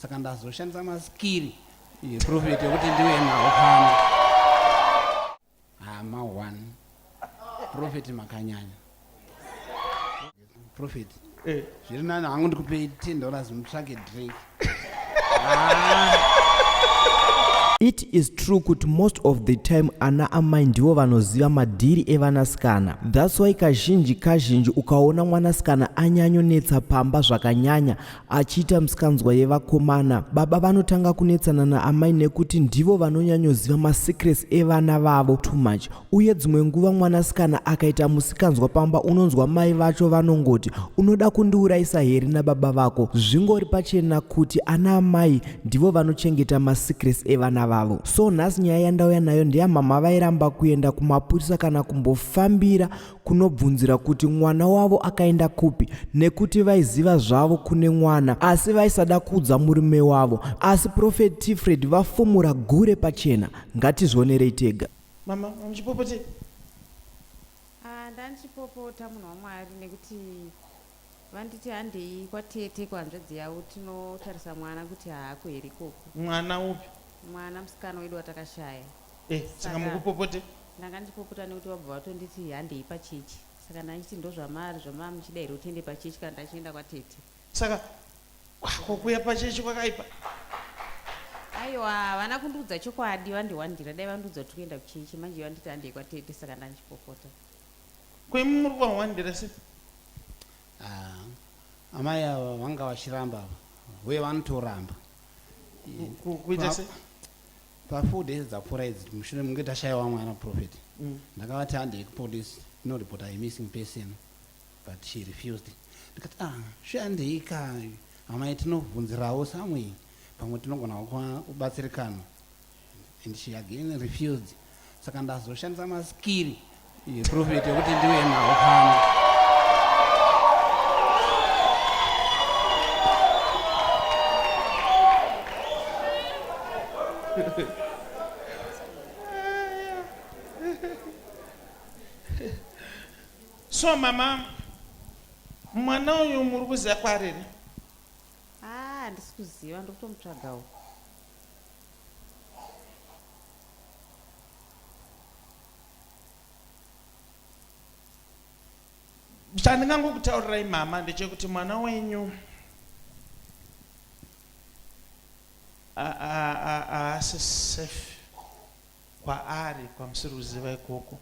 saka ndazoshandisa maskiri eprofeti ekuti ndiwe nawo pano. Hama 1 profeti makanyanya. Profeti zviri nani hangu ndikupei $10 mutsvake drink. It is true kuti most of the time ana amai ndivo vanoziva madhiri evanasikana. That's why kazhinji ukaona mwanasikana anyanyonetsa pamba zvakanyanya achiita musikanzwa yevakomana, baba vanotanga kunetsana naamai nekuti ndivo vanonyanyoziva masecrets evana vavo too much. Uye dzimwe nguva mwanasikana akaita musikanzwa pamba unonzwa mai vacho vanongoti unoda kundiurayisa here nababa vako. Zvingori pachena kuti ana amai ndivo vanochengeta masecrets evana vavo. So nhasi nyaya yandauya nayo ndeyamama vairamba kuenda kumapurisa kana kumbofambira kunobvunzira kuti mwana wavo akaenda kupi, nekuti vaiziva zvavo kune mwana asi vaisada kuudza murume wavo. Asi Prophet Freddy vafumura gure pachena. Ngatizvionerei tega. Mama, muchipopote? Ndandichipopota munhu waMwari nekuti vanditi handei kwatete kwanzvadzi yavo tinotarisa mwana kuti haako here ikoko. Mwana upi? Mwana musikana wedu watakashaya. Saka mukupopote? Ndanga ndichipopota nekuti vabva vatonditi handei pachechi. Saka ndachiti ndozvamari zvamama muchida here utiende pachechi kana ndachienda kwatete. Saka kukuya pachechi kwakaipa? Aiwa, vana kundiudza chokwadi vandiwandira, dai vandiudza kuti kuenda kuchechi, manje vanditi handei kwatete, saka ndandichipopota. Kwemuri kwawandira sei? Amai ava vanga vachiramba uye vanotoramba kuita sei? Pa4 days dzapfuura idzi mushure munge tashayiwa mwana Prophet. Ndakavati handei kupolisi inoripota a missing person but she refused. Ndikati zvihandei ka amai tinobvunzirawo somewhere pamwe tinogona kubatsirikana, and she again refused. Saka ndazoshandisa maskiri eprofeti ekuti ndiwe nawo pano. So mama, mwana uyu muri kuziva kwariri? Handisi kuziva, ndokutomutsvagawo. Chandingangokutaurirai mama ndechekuti mwana wenyu haasi safe kwaari kwamusiri kuziva ikoko,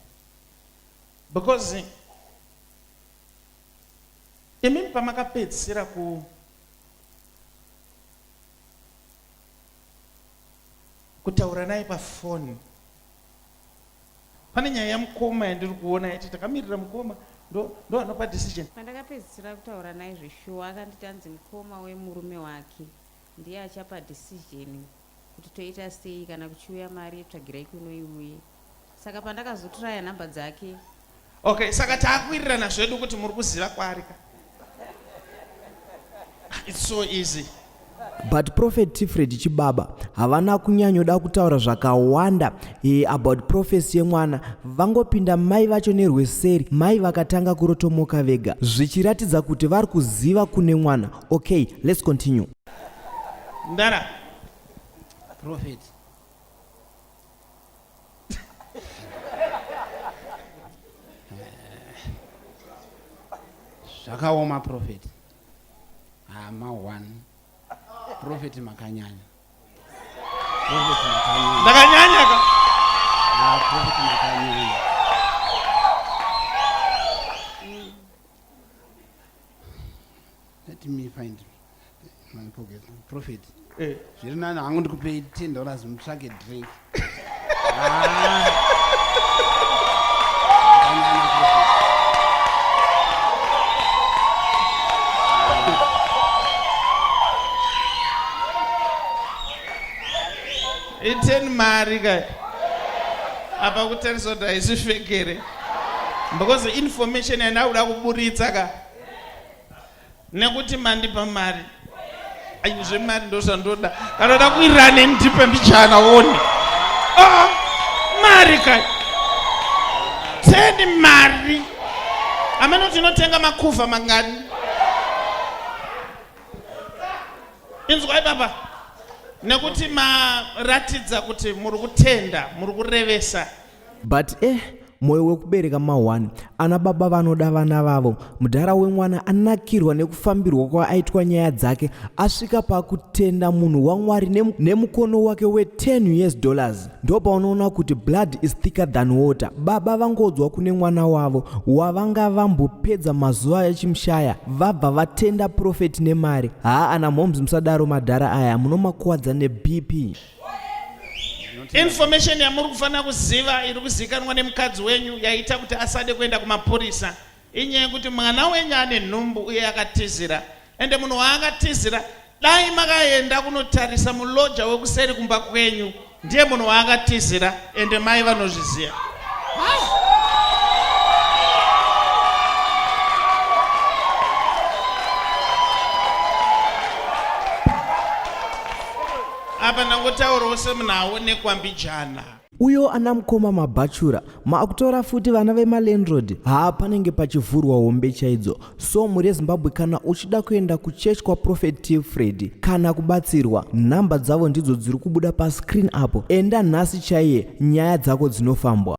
because imimi pamakapedzisira kutaura naye pafoni, pane nyaya yamukoma yandiri kuona yati takamirira mukoma ndo anopa decision. Pandakapedzisira kutaura naye zveshuwa akanditi anzi mukoma wemurume wake ndiye achapa decision kuti toita sei, kana kuchiuya mari tsvagirai kuno iuye. Saka pandakazotoraya nhamba dzake. Okay, saka taakuwirirana zvedu kuti muri kuziva kwaari ka? It's so easy. But Prophet Freddy chibaba havana kunyanyoda kutaura zvakawanda about prophecy yemwana. Vangopinda mai vacho nerweseri, mai vakatanga kurotomoka vega, zvichiratidza kuti vari kuziva kune mwana. Okay, let's continue. Ndara Prophet, zvakaoma Prophet. Hama 1 Prophet makanyanya. Prophet makanyanya. Ndakanyanya ka? Prophet makanyanya. Let me find my pocket. Prophet. Zviri nani hangu ndikupei $10 mutsvake drink. Iteni mari kai apa kutarisa kuti haisifekere, because information yandauda kuburitsa ka nekuti mandipa mari zvemari ndozvandoda, kanoda kuirane ndipe mbichana woni mari kai teni mari amenoti inotenga makuva mangani. Inzwai baba, nekuti maratidza kuti muri kutenda, muri kurevesa. But moyo wekubereka ma1 ana baba vanoda vana vavo. Mudhara wemwana anakirwa nekufambirwa kwaaitwa nyaya dzake, asvika pakutenda munhu waMwari nemukono wake we$10 US. Ndopa unoona kuti blood is thicker than water. Baba vangodzwa kune mwana wavo wavanga vambopedza mazuva echimushaya, vabva vatenda profeti nemari. Ana moms musadaro madhara aya, munomakuwadza neBP. Information yamuri kufanira kuziva iri kuzikanwa nemukadzi wenyu yaita kuti asade kuenda kumapurisa inyaya yekuti mwana wenyu ane nhumbu uye akatizira, ende munhu waakatizira dai makaenda kunotarisa muloja wekuseri kumba kwenyu ndiye munhu waakatizira, ende mai vanozviziva. Apa nangotaurawo semunhu aonekwa mbijana. Uyo anamukoma mabhachura maakutora futi vana vemalandlord. Panenge pachivhurwa hombe chaidzo. So muri yeZimbabwe kana uchida kuenda kuchechi kwaProfeti Freddy kana kubatsirwa, nhamba dzavo ndidzo dziri kubuda pascreen apo. Enda nhasi chaiye, nyaya dzako dzinofambwa.